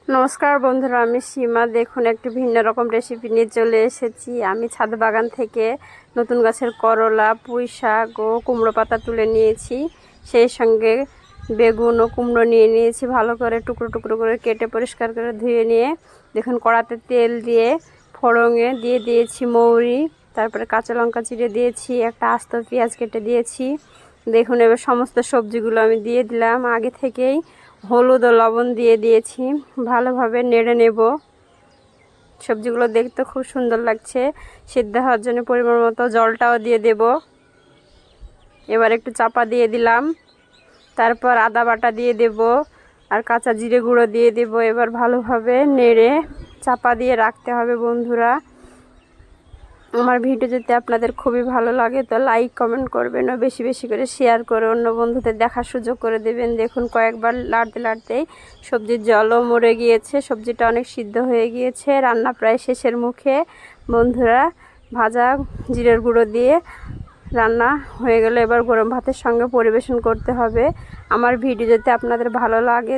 নমস্কার বন্ধুরা, আমি সীমা। দেখুন, একটি ভিন্ন রকম রেসিপি নিয়ে চলে এসেছি। আমি ছাদ বাগান থেকে নতুন গাছের করলা, পুঁই শাক ও কুমড়ো পাতা তুলে নিয়েছি। সেই সঙ্গে বেগুন ও কুমড়ো নিয়ে নিয়েছি। ভালো করে টুকরো টুকরো করে কেটে পরিষ্কার করে ধুয়ে নিয়ে দেখুন কড়াতে তেল দিয়ে ফোড়নে দিয়ে দিয়েছি মৌরি, তারপরে কাঁচা লঙ্কা চিড়ে দিয়েছি, একটা আস্ত পেঁয়াজ কেটে দিয়েছি। দেখুন, এবার সমস্ত সবজিগুলো আমি দিয়ে দিলাম। আগে থেকেই হলুদ ও লবণ দিয়ে দিয়েছি। ভালোভাবে নেড়ে নেব। সবজিগুলো দেখতে খুব সুন্দর লাগছে। সিদ্ধ হওয়ার জন্য পরিমাণ মতো জলটাও দিয়ে দেব। এবার একটু চাপা দিয়ে দিলাম। তারপর আদা বাটা দিয়ে দেব আর কাঁচা জিরে গুঁড়ো দিয়ে দেব। এবার ভালোভাবে নেড়ে চাপা দিয়ে রাখতে হবে। বন্ধুরা, আমার ভিডিও যদি আপনাদের খুবই ভালো লাগে তো লাইক কমেন্ট করবেন ও বেশি বেশি করে শেয়ার করে অন্য বন্ধুদের দেখার সুযোগ করে দেবেন। দেখুন, কয়েকবার লাড়তে লাড়তেই সবজির জলও মরে গিয়েছে। সবজিটা অনেক সিদ্ধ হয়ে গিয়েছে। রান্না প্রায় শেষের মুখে। বন্ধুরা, ভাজা জিরের গুঁড়ো দিয়ে রান্না হয়ে গেলে এবার গরম ভাতের সঙ্গে পরিবেশন করতে হবে। আমার ভিডিও যদি আপনাদের ভালো লাগে